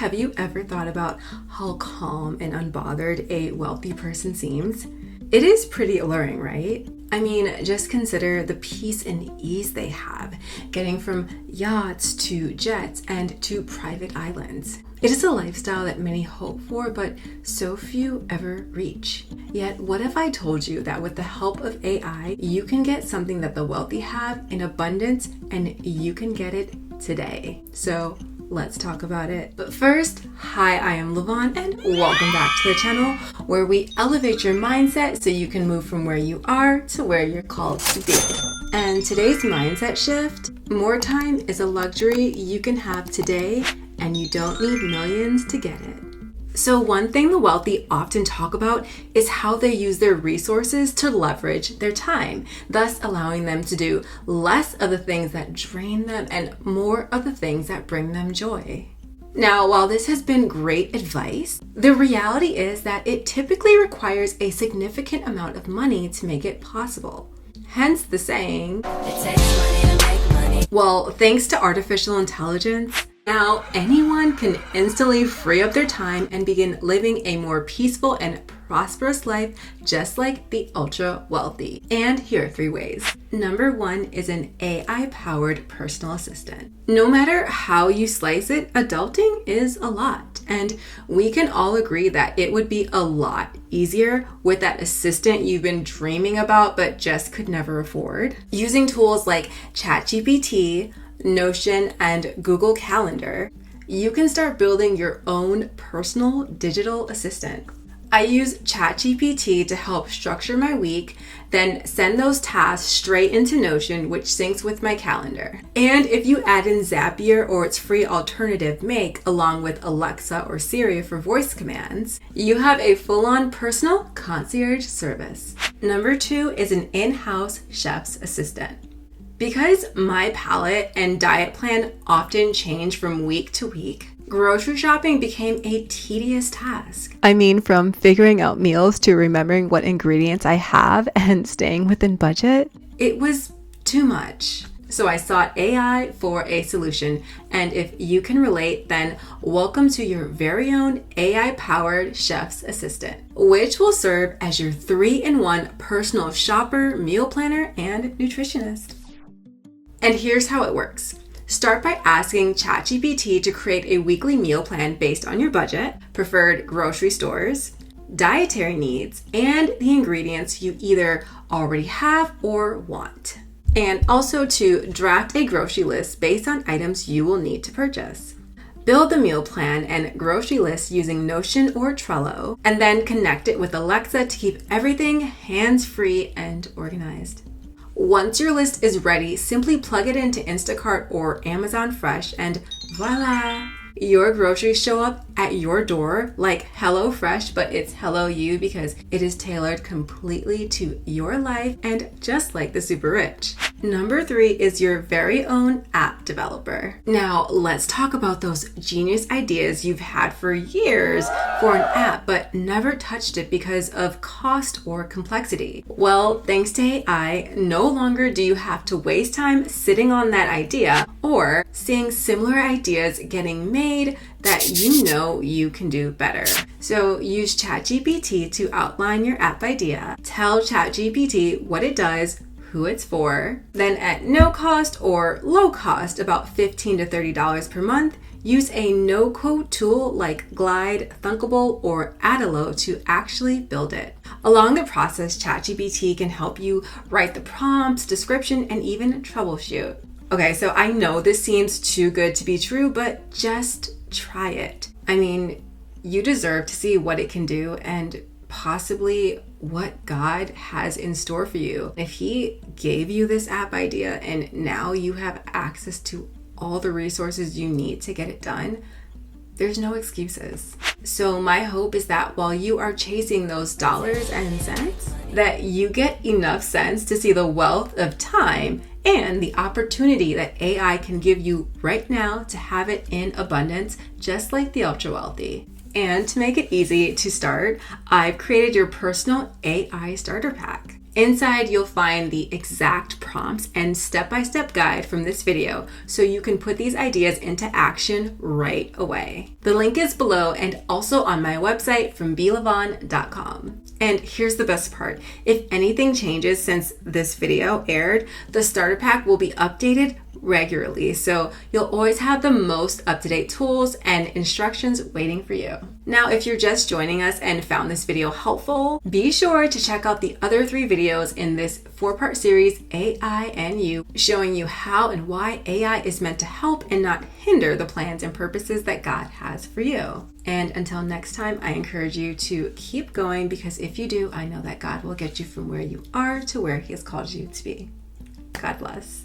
Have you ever thought about how calm and unbothered a wealthy person seems? It is pretty alluring, right? I mean, just consider the peace and ease they have, getting from yachts to jets and to private islands. It is a lifestyle that many hope for, but so few ever reach. Yet, what if I told you that with the help of AI, you can get something that the wealthy have in abundance and you can get it today? So, let's talk about it. But first, hi, I am Lavon and welcome back to the channel where we elevate your mindset so you can move from where you are to where you're called to be. And today's mindset shift: more time is a luxury you can have today and you don't need millions to get it. So one thing the wealthy often talk about is how they use their resources to leverage their time, thus allowing them to do less of the things that drain them and more of the things that bring them joy. Now, while this has been great advice, the reality is that it typically requires a significant amount of money to make it possible. Hence the saying, "It takes money to make money." Well, thanks to artificial intelligence, now anyone can instantly free up their time and begin living a more peaceful and prosperous life just like the ultra wealthy. And here are 3 ways. Number 1 is an AI-powered personal assistant. No matter how you slice it, adulting is a lot. And we can all agree that it would be a lot easier with that assistant you've been dreaming about but just could never afford. Using tools like ChatGPT, Notion, and Google Calendar, you can start building your own personal digital assistant. I use ChatGPT to help structure my week, then send those tasks straight into Notion, which syncs with my calendar. And if you add in Zapier or its free alternative Make, along with Alexa or Siri for voice commands, you have a full-on personal concierge service. Number 2 is an in-house chef's assistant. Because my palate and diet plan often change from week to week, grocery shopping became a tedious task. I mean, from figuring out meals to remembering what ingredients I have and staying within budget, it was too much. So I sought AI for a solution. And if you can relate, then welcome to your very own AI-powered chef's assistant, which will serve as your 3-in-1 personal shopper, meal planner, and nutritionist. And here's how it works. Start by asking ChatGPT to create a weekly meal plan based on your budget, preferred grocery stores, dietary needs, and the ingredients you either already have or want. And also to draft a grocery list based on items you will need to purchase. Build the meal plan and grocery list using Notion or Trello, and then connect it with Alexa to keep everything hands-free and organized. Once your list is ready, simply plug it into Instacart or Amazon Fresh and voila! Your groceries show up at your door like Hello Fresh, but it's Hello You because it is tailored completely to your life and just like the super rich. Number 3 is your very own app developer. Now, let's talk about those genius ideas you've had for years for an app, but never touched it because of cost or complexity. Well, thanks to AI, no longer do you have to waste time sitting on that idea or seeing similar ideas getting made that you know you can do better. So use ChatGPT to outline your app idea, tell ChatGPT what it does, who it's for, then at no cost or low cost, about $15 to $30 per month, use a no-code tool like Glide, Thunkable, or Adalo to actually build it. Along the process, ChatGPT can help you write the prompts, description, and even troubleshoot. Okay, so I know this seems too good to be true, but just try it. I mean, you deserve to see what it can do and possibly what God has in store for you. If He gave you this app idea and now you have access to all the resources you need to get it done, there's no excuses. So my hope is that while you are chasing those dollars and cents, that you get enough sense to see the wealth of time and the opportunity that AI can give you right now to have it in abundance, just like the ultra wealthy. And to make it easy to start, I've created your personal AI starter pack. Inside, you'll find the exact prompts and step-by-step guide from this video so you can put these ideas into action right away. The link is below and also on my website from belavon.com. And here's the best part. If anything changes since this video aired, the starter pack will be updated regularly, so you'll always have the most up-to-date tools and instructions waiting for you. Now, if you're just joining us and found this video helpful, be sure to check out the other 3 videos in this 4-part series, AI and You, showing you how and why AI is meant to help and not hinder the plans and purposes that God has for you. And until next time, I encourage you to keep going, because if you do, I know that God will get you from where you are to where He has called you to be. God bless.